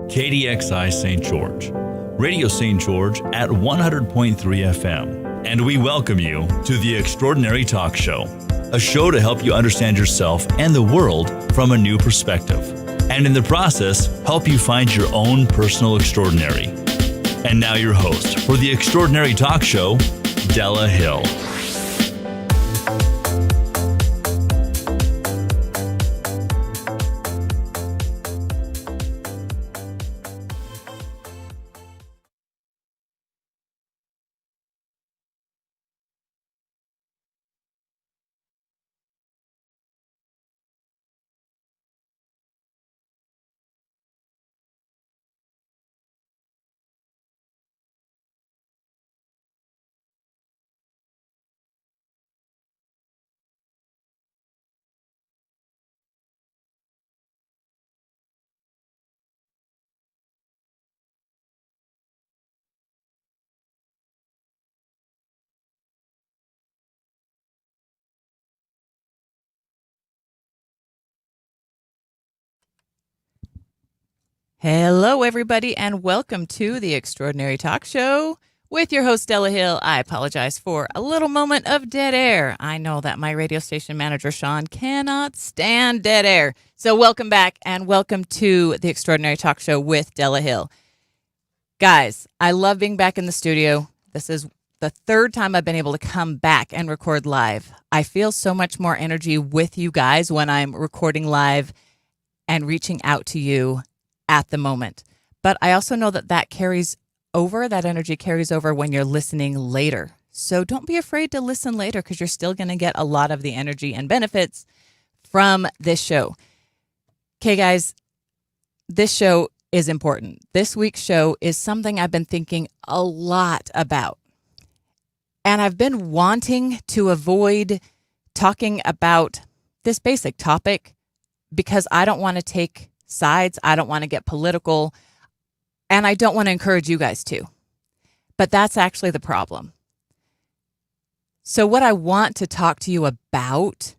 KDXI St. George, Radio St. George at 100.3 FM. And we welcome you to the Extraordinary Talk Show, a show to help you understand yourself and the world from a new perspective, and in the process, help you find your own personal extraordinary. And now your host for the Extraordinary Talk Show, Della Hill. Hello, everybody, and welcome to the Extraordinary Talk Show with your host, Della Hill. I apologize for a little moment of dead air. I know that my radio station manager, Sean, cannot stand dead air. So welcome back, and welcome to the Extraordinary Talk Show with Della Hill. Guys, I love being back in the studio. This is the third time I've been able to come back and record live. I feel so much more energy with you guys when I'm recording live and reaching out to you at the moment. But I also know that that energy carries over when you're listening later. So don't be afraid to listen later, because you're still going to get a lot of the energy and benefits from this show. Okay, guys, this show is important. This week's show is something I've been thinking a lot about. And I've been wanting to avoid talking about this basic topic because I don't want to take sides. I don't want to get political, and I don't want to encourage you guys to. But that's actually the problem. So what I want to talk to you about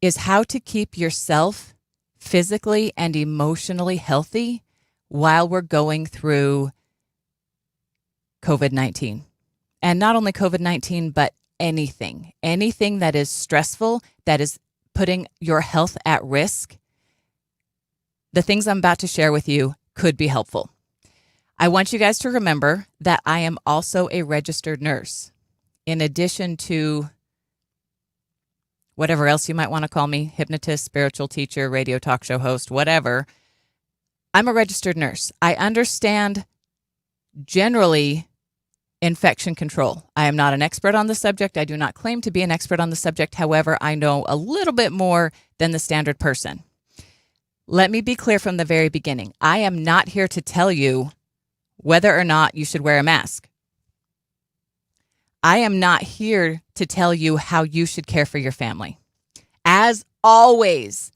is how to keep yourself physically and emotionally healthy while we're going through COVID-19. And not only COVID-19, but anything that is stressful, that is putting your health at risk. The things I'm about to share with you could be helpful. I want you guys to remember that I am also a registered nurse. In addition to whatever else you might want to call me, hypnotist, spiritual teacher, radio talk show host, whatever, I'm a registered nurse. I understand generally infection control. I am not an expert on the subject. I do not claim to be an expert on the subject. However, I know a little bit more than the standard person. Let me be clear from the very beginning. I am not here to tell you whether or not you should wear a mask. I am not here to tell you how you should care for your family. As always,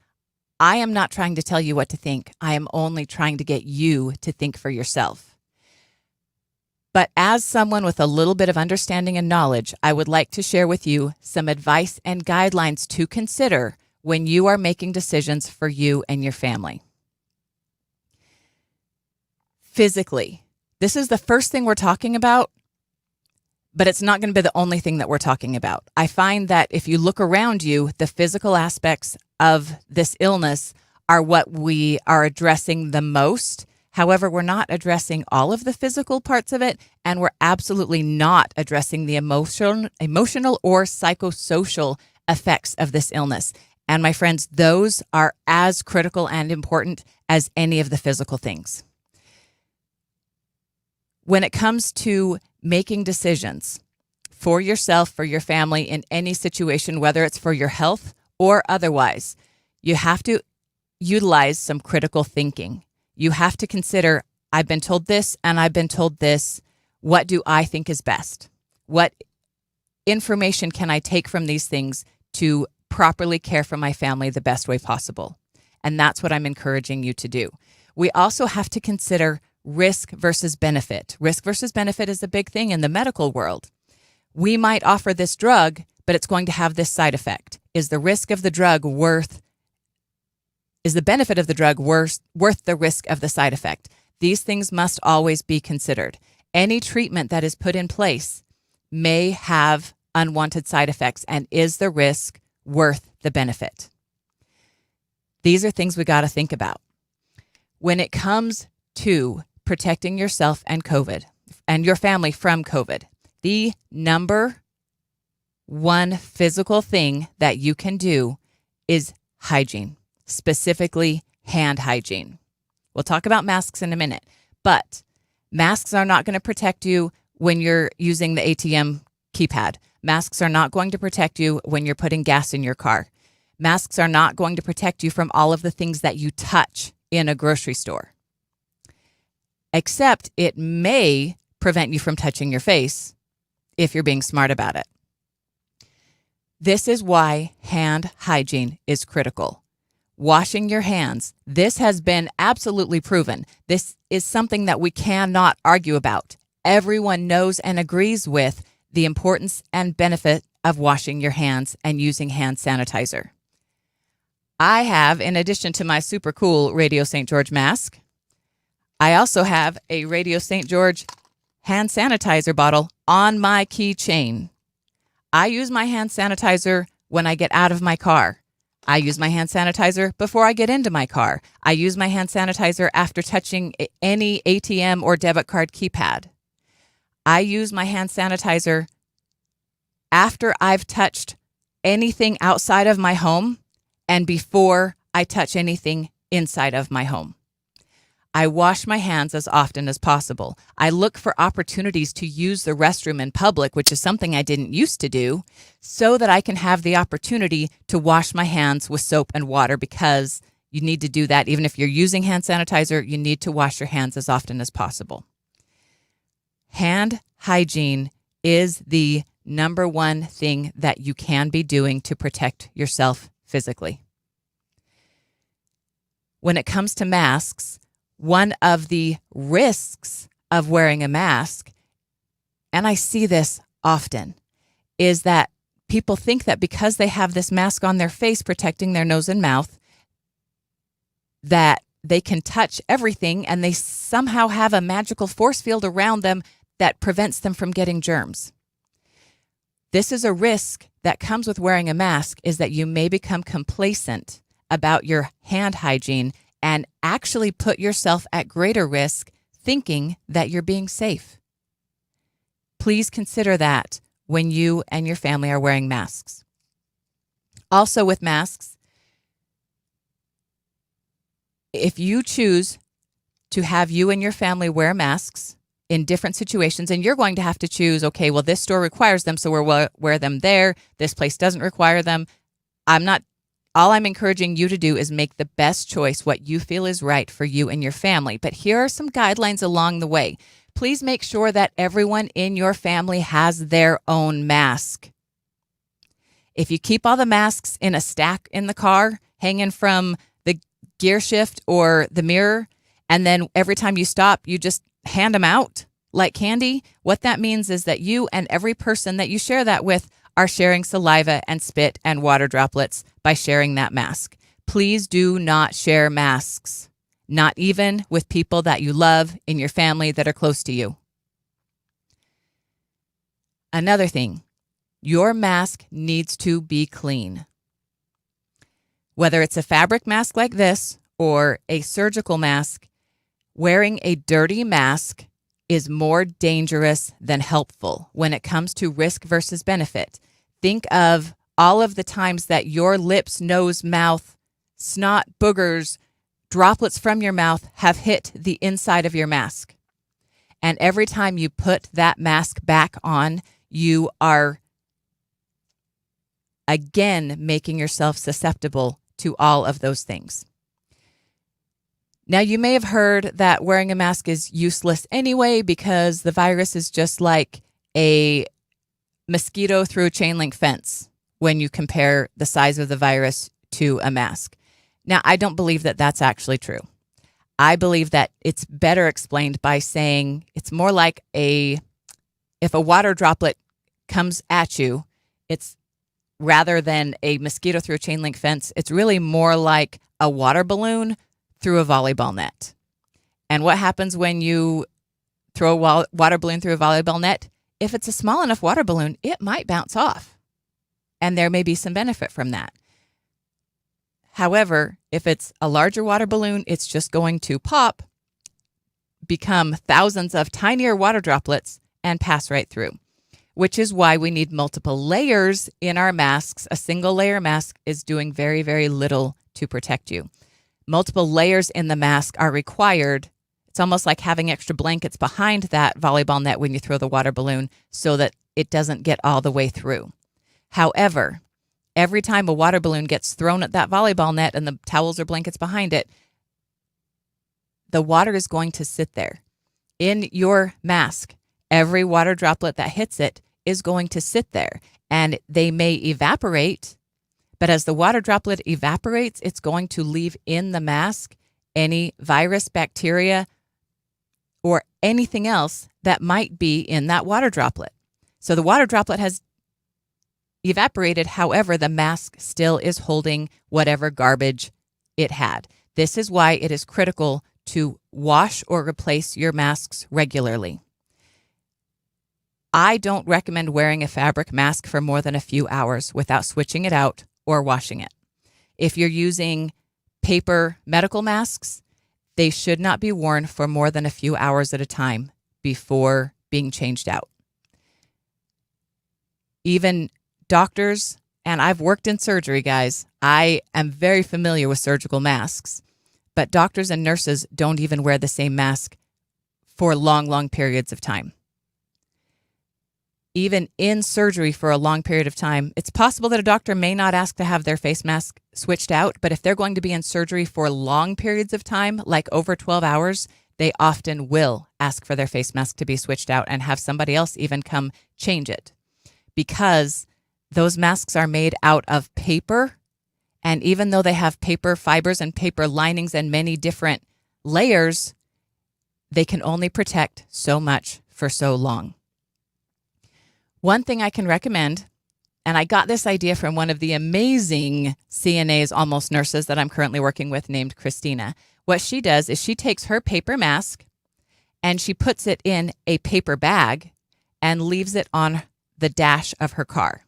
I am not trying to tell you what to think. I am only trying to get you to think for yourself. But as someone with a little bit of understanding and knowledge, I would like to share with you some advice and guidelines to consider when you are making decisions for you and your family. Physically, this is the first thing we're talking about, but it's not going to be the only thing that we're talking about. I find that if you look around you, the physical aspects of this illness are what we are addressing the most. However, we're not addressing all of the physical parts of it, and we're absolutely not addressing the emotional or psychosocial effects of this illness. And my friends, those are as critical and important as any of the physical things. When it comes to making decisions for yourself, for your family, in any situation, whether it's for your health or otherwise, you have to utilize some critical thinking. You have to consider, I've been told this and I've been told this. What do I think is best? What information can I take from these things to properly care for my family the best way possible? And that's what I'm encouraging you to do. We also have to consider risk versus benefit. Risk versus benefit is a big thing in the medical world. We might offer this drug, but it's going to have this side effect. Is the risk of the drug worth, is the benefit of the drug worth the risk of the side effect? These things must always be considered. Any treatment that is put in place may have unwanted side effects, and is the risk worth the benefit? These are things we got to think about. When it comes to protecting yourself and COVID and your family from COVID, the number one physical thing that you can do is hygiene, specifically hand hygiene. We'll talk about masks in a minute, but masks are not going to protect you when you're using the ATM keypad. Masks are not going to protect you when you're putting gas in your car. Masks are not going to protect you from all of the things that you touch in a grocery store. Except it may prevent you from touching your face if you're being smart about it. This is why hand hygiene is critical. Washing your hands. This has been absolutely proven. This is something that we cannot argue about. Everyone knows and agrees with the importance and benefit of washing your hands and using hand sanitizer. I have, in addition to my super cool Radio St. George mask, I also have a Radio St. George hand sanitizer bottle on my keychain. I use my hand sanitizer when I get out of my car. I use my hand sanitizer before I get into my car. I use my hand sanitizer after touching any ATM or debit card keypad. I use my hand sanitizer after I've touched anything outside of my home and before I touch anything inside of my home. I wash my hands as often as possible. I look for opportunities to use the restroom in public, which is something I didn't used to do, so that I can have the opportunity to wash my hands with soap and water, because you need to do that. Even if you're using hand sanitizer, you need to wash your hands as often as possible. Hand hygiene is the number one thing that you can be doing to protect yourself physically. When it comes to masks, one of the risks of wearing a mask, and I see this often, is that people think that because they have this mask on their face protecting their nose and mouth, that they can touch everything and they somehow have a magical force field around them that prevents them from getting germs. This is a risk that comes with wearing a mask, is that you may become complacent about your hand hygiene and actually put yourself at greater risk thinking that you're being safe. Please consider that when you and your family are wearing masks. Also with masks, if you choose to have you and your family wear masks in different situations, and you're going to have to choose, okay, well, this store requires them, so we'll wear them there. This place doesn't require them. All I'm encouraging you to do is make the best choice, what you feel is right for you and your family. But here are some guidelines along the way. Please make sure that everyone in your family has their own mask. If you keep all the masks in a stack in the car, hanging from the gear shift or the mirror, and then every time you stop, you just hand them out like candy, what that means is that you and every person that you share that with are sharing saliva and spit and water droplets by sharing that mask. Please do not share masks, not even with people that you love in your family that are close to you. Another thing, your mask needs to be clean. Whether it's a fabric mask like this or a surgical mask, wearing a dirty mask is more dangerous than helpful when it comes to risk versus benefit. Think of all of the times that your lips, nose, mouth, snot, boogers, droplets from your mouth have hit the inside of your mask. And every time you put that mask back on, you are again making yourself susceptible to all of those things. Now, you may have heard that wearing a mask is useless anyway because the virus is just like a mosquito through a chain link fence when you compare the size of the virus to a mask. Now, I don't believe that that's actually true. I believe that it's better explained by saying it's more like if a water droplet comes at you, it's rather than a mosquito through a chain link fence, it's really more like a water balloon through a volleyball net. And what happens when you throw a water balloon through a volleyball net? If it's a small enough water balloon, it might bounce off. And there may be some benefit from that. However, if it's a larger water balloon, it's just going to pop, become thousands of tinier water droplets, and pass right through, which is why we need multiple layers in our masks. A single layer mask is doing very, very little to protect you. Multiple layers in the mask are required. It's almost like having extra blankets behind that volleyball net when you throw the water balloon so that it doesn't get all the way through. However, every time a water balloon gets thrown at that volleyball net and the towels or blankets behind it, the water is going to sit there. In your mask, every water droplet that hits it is going to sit there, and they may evaporate, but as the water droplet evaporates, it's going to leave in the mask any virus, bacteria, or anything else that might be in that water droplet. So the water droplet has evaporated. However, the mask still is holding whatever garbage it had. This is why it is critical to wash or replace your masks regularly. I don't recommend wearing a fabric mask for more than a few hours without switching it out or washing it. If you're using paper medical masks, they should not be worn for more than a few hours at a time before being changed out. Even doctors, and I've worked in surgery, guys, I am very familiar with surgical masks, but doctors and nurses don't even wear the same mask for long, long periods of time. Even in surgery for a long period of time, it's possible that a doctor may not ask to have their face mask switched out, but if they're going to be in surgery for long periods of time, like over 12 hours, they often will ask for their face mask to be switched out and have somebody else even come change it, because those masks are made out of paper, and even though they have paper fibers and paper linings and many different layers, they can only protect so much for so long. One thing I can recommend, and I got this idea from one of the amazing CNAs, almost nurses, that I'm currently working with, named Christina. What she does is she takes her paper mask and she puts it in a paper bag and leaves it on the dash of her car.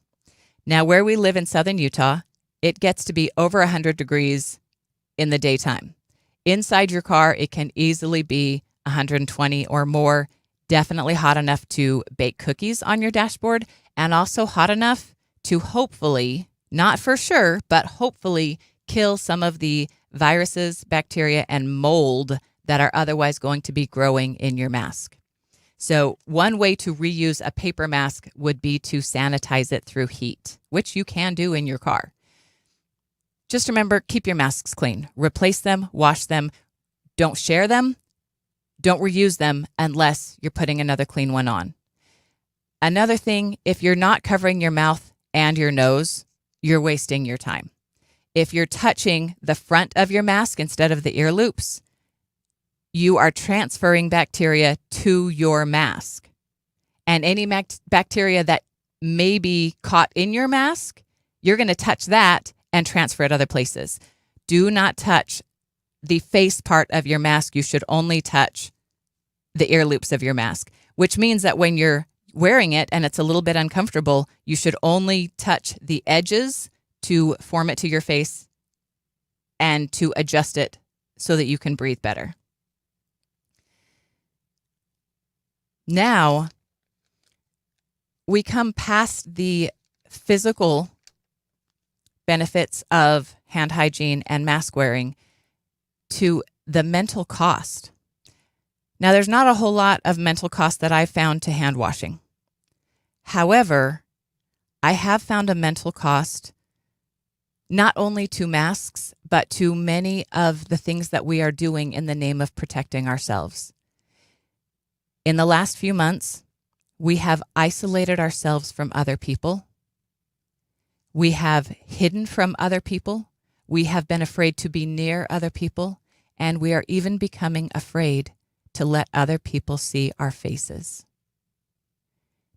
Now, where we live in southern Utah, it gets to be over 100 degrees in the daytime. Inside your car, it can easily be 120 or more. Definitely hot enough to bake cookies on your dashboard, and also hot enough to hopefully, not for sure, but hopefully kill some of the viruses, bacteria, and mold that are otherwise going to be growing in your mask. So one way to reuse a paper mask would be to sanitize it through heat, which you can do in your car. Just remember, keep your masks clean. Replace them, wash them. Don't share them. Don't reuse them unless you're putting another clean one on. Another thing, if you're not covering your mouth and your nose, you're wasting your time. If you're touching the front of your mask instead of the ear loops, you are transferring bacteria to your mask. And any bacteria that may be caught in your mask, you're going to touch that and transfer it other places. Do not touch the face part of your mask. You should only touch the ear loops of your mask, which means that when you're wearing it and it's a little bit uncomfortable, you should only touch the edges to form it to your face and to adjust it so that you can breathe better. Now, we come past the physical benefits of hand hygiene and mask wearing to the mental cost. Now, there's not a whole lot of mental cost that I've found to hand washing. However, I have found a mental cost not only to masks, but to many of the things that we are doing in the name of protecting ourselves. In the last few months, we have isolated ourselves from other people. We have hidden from other people. We have been afraid to be near other people. And we are even becoming afraid to let other people see our faces.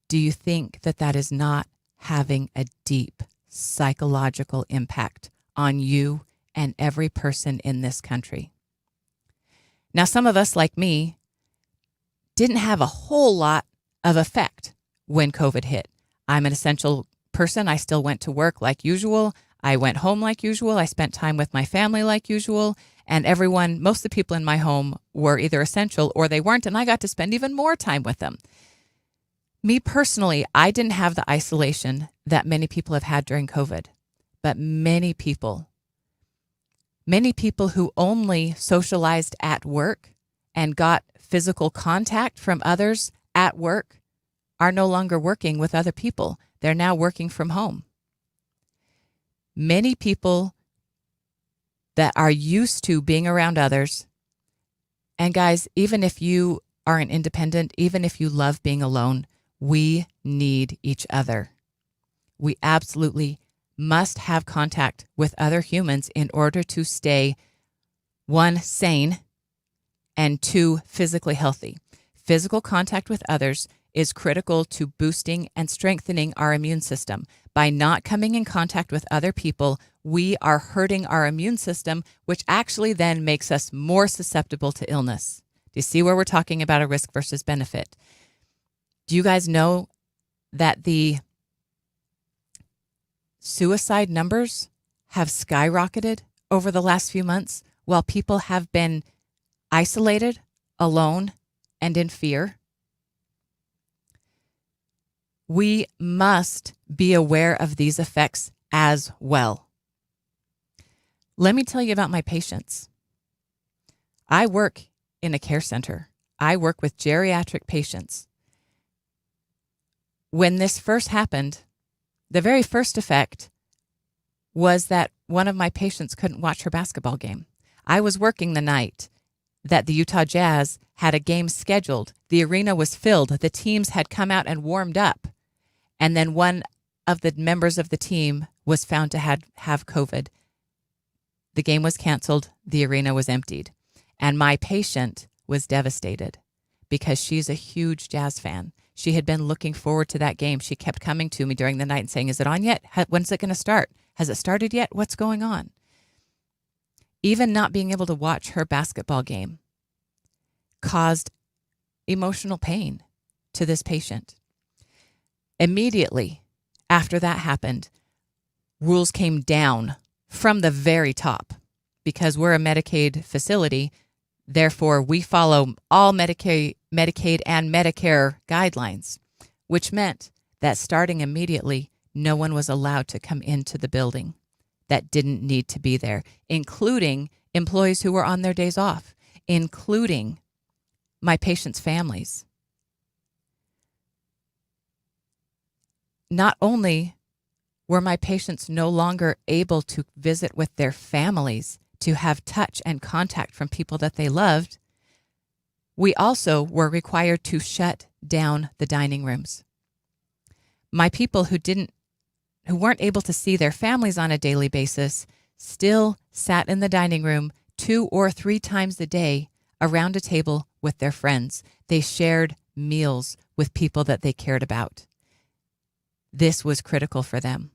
Do you think that that is not having a deep psychological impact on you and every person in this country? Now, some of us, like me, didn't have a whole lot of effect when COVID hit. I'm an essential person. I still went to work like usual. I went home like usual. I spent time with my family like usual. And most of the people in my home were either essential or they weren't. And I got to spend even more time with them. Me personally, I didn't have the isolation that many people have had during COVID. But many people who only socialized at work and got physical contact from others at work are no longer working with other people. They're now working from home. Many people that are used to being around others, and guys, even if you are an independent, even if you love being alone, we need each other. We absolutely must have contact with other humans in order to stay, one, sane, and two, physically healthy. Physical contact with others is critical to boosting and strengthening our immune system. By not coming in contact with other people, we are hurting our immune system, which actually then makes us more susceptible to illness. Do you see where we're talking about a risk versus benefit? Do you guys know that the suicide numbers have skyrocketed over the last few months while people have been isolated, alone, and in fear? We must be aware of these effects as well. Let me tell you about my patients. I work in a care center. I work with geriatric patients. When this first happened, the very first effect was that one of my patients couldn't watch her basketball game. I was working the night that the Utah Jazz had a game scheduled. The arena was filled. The teams had come out and warmed up. And then one of the members of the team was found to have COVID. The game was canceled. The arena was emptied. And my patient was devastated because she's a huge Jazz fan. She had been looking forward to that game. She kept coming to me during the night and saying, "Is it on yet? When's it going to start? Has it started yet? What's going on?" Even not being able to watch her basketball game caused emotional pain to this patient. Immediately after that happened, rules came down from the very top because we're a Medicaid facility. Therefore, we follow all Medicaid and Medicare guidelines, which meant that starting immediately, no one was allowed to come into the building that didn't need to be there, including employees who were on their days off, including my patients' families. Not only were my patients no longer able to visit with their families, to have touch and contact from people that they loved, we also were required to shut down the dining rooms. My people who weren't able to see their families on a daily basis still sat in the dining room 2 or 3 times a day around a table with their friends. They shared meals with people that they cared about. This was critical for them.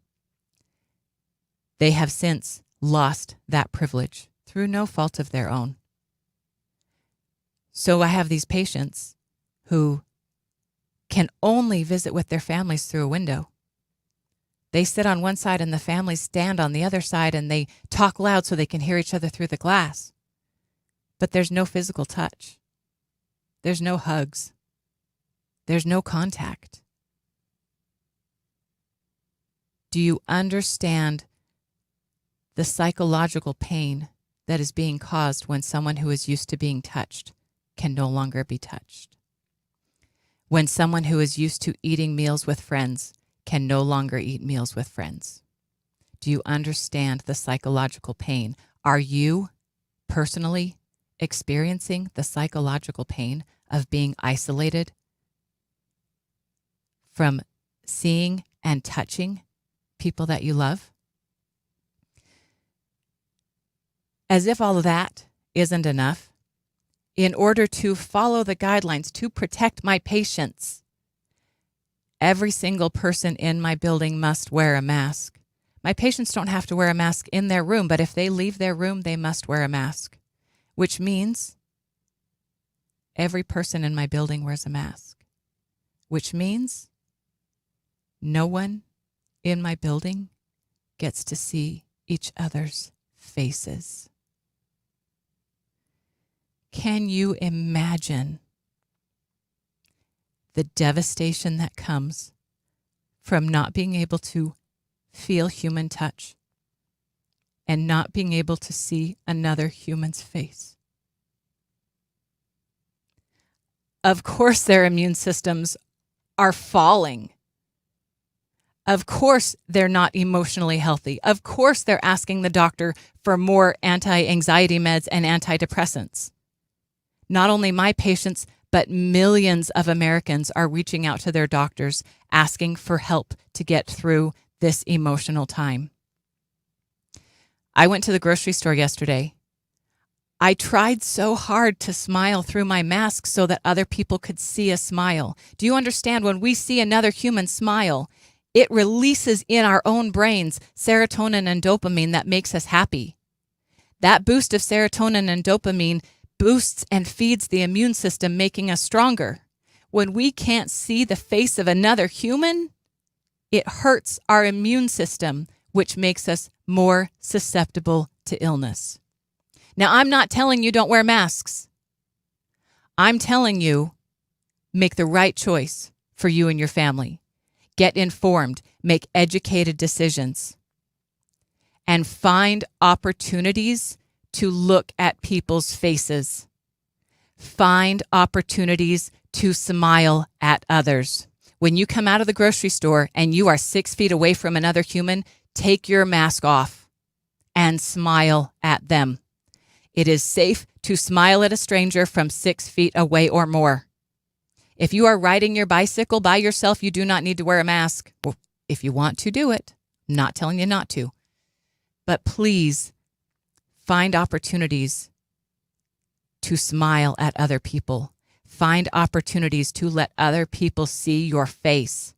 They have since lost that privilege through no fault of their own. So I have these patients who can only visit with their families through a window. They sit on one side and the families stand on the other side and they talk loud so they can hear each other through the glass. But there's no physical touch. There's no hugs. There's no contact. Do you understand the psychological pain that is being caused when someone who is used to being touched can no longer be touched? When someone who is used to eating meals with friends can no longer eat meals with friends? Do you understand the psychological pain? Are you personally experiencing the psychological pain of being isolated from seeing and touching people that you love? As if all of that isn't enough, in order to follow the guidelines to protect my patients, every single person in my building must wear a mask. My patients don't have to wear a mask in their room, but if they leave their room, they must wear a mask, which means every person in my building wears a mask, which means no one in my building gets to see each other's faces. Can you imagine the devastation that comes from not being able to feel human touch and not being able to see another human's face? Of course, their immune systems are falling. Of course, they're not emotionally healthy. Of course, they're asking the doctor for more anti-anxiety meds and antidepressants. Not only my patients, but millions of Americans are reaching out to their doctors asking for help to get through this emotional time. I went to the grocery store yesterday. I tried so hard to smile through my mask so that other people could see a smile. Do you understand? When we see another human smile, it releases in our own brains serotonin and dopamine that makes us happy. That boost of serotonin and dopamine boosts and feeds the immune system, making us stronger. When we can't see the face of another human, it hurts our immune system, which makes us more susceptible to illness. Now, I'm not telling you don't wear masks. I'm telling you, make the right choice for you and your family. Get informed, make educated decisions, and find opportunities to look at people's faces. Find opportunities to smile at others. When you come out of the grocery store and you are 6 feet away from another human, take your mask off and smile at them. It is safe to smile at a stranger from 6 feet away or more. If you are riding your bicycle by yourself, you do not need to wear a mask. Well, if you want to do it, I'm not telling you not to. But please find opportunities to smile at other people. Find opportunities to let other people see your face.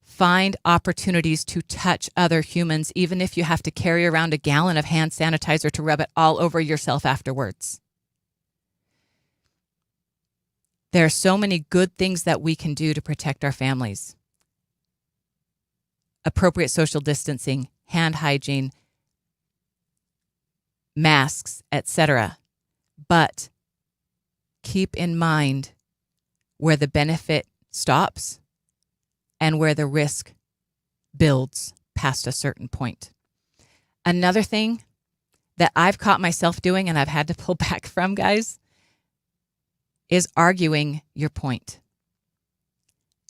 Find opportunities to touch other humans, even if you have to carry around a gallon of hand sanitizer to rub it all over yourself afterwards. There are so many good things that we can do to protect our families. Appropriate social distancing, hand hygiene, masks, etc. But keep in mind where the benefit stops and where the risk builds past a certain point. Another thing that I've caught myself doing and I've had to pull back from, guys, is arguing your point.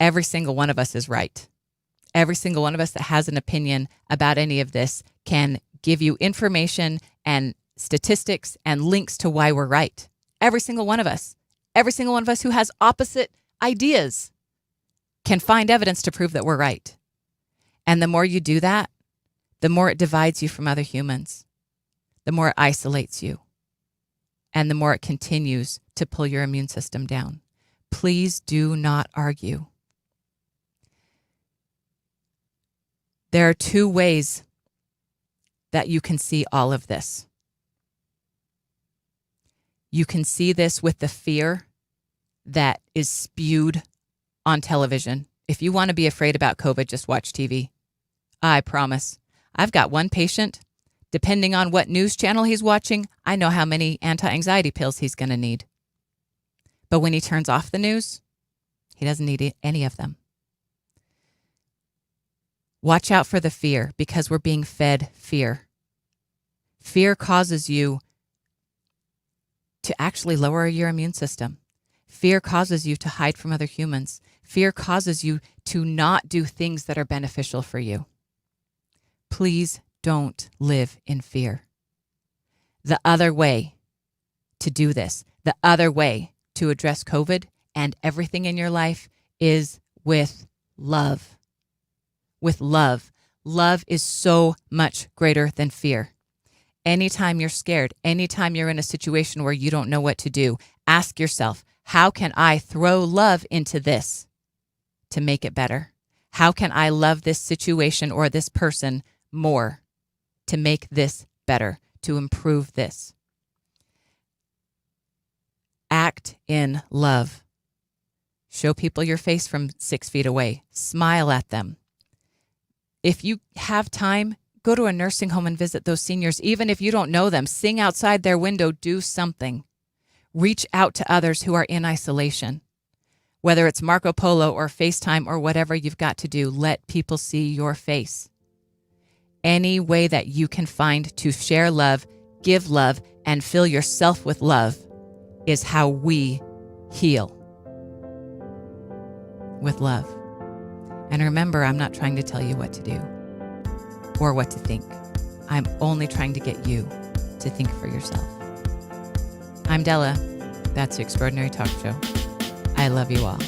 Every single one of us is right. Every single one of us that has an opinion about any of this can give you information and statistics and links to why we're right. Every single one of us. Every single one of us who has opposite ideas can find evidence to prove that we're right. And the more you do that, the more it divides you from other humans, the more it isolates you, and the more it continues to pull your immune system down. Please do not argue. There are two ways that you can see all of this. You can see this with the fear that is spewed on television. If you want to be afraid about COVID, just watch TV. I promise. I've got one patient, depending on what news channel he's watching, I know how many anti-anxiety pills he's going to need. But when he turns off the news, he doesn't need any of them. Watch out for the fear, because we're being fed fear. Fear causes you to actually lower your immune system. Fear causes you to hide from other humans. Fear causes you to not do things that are beneficial for you. Please don't live in fear. The other way to do this, the other way to address COVID and everything in your life is with love. With love. Love is so much greater than fear. Anytime you're scared, anytime you're in a situation where you don't know what to do, ask yourself, how can I throw love into this to make it better? How can I love this situation or this person more to make this better, to improve this? act in love. Show people your face from 6 feet away. Smile at them. If you have time, go to a nursing home and visit those seniors. Even if you don't know them, sing outside their window, do something. Reach out to others who are in isolation. Whether it's Marco Polo or FaceTime or whatever you've got to do, let people see your face. Any way that you can find to share love, give love, and fill yourself with love is how we heal. With love. And remember, I'm not trying to tell you what to do or what to think. I'm only trying to get you to think for yourself. I'm Della. That's the Extraordinary Talk Show. I love you all.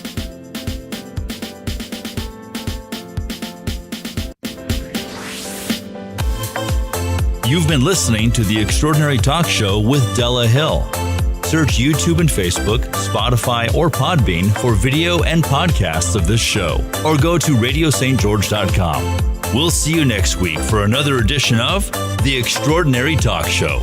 You've been listening to The Extraordinary Talk Show with Della Hill. Search YouTube and Facebook, Spotify, or Podbean for video and podcasts of this show, or go to radiostgeorge.com. We'll see you next week for another edition of The Extraordinary Talk Show.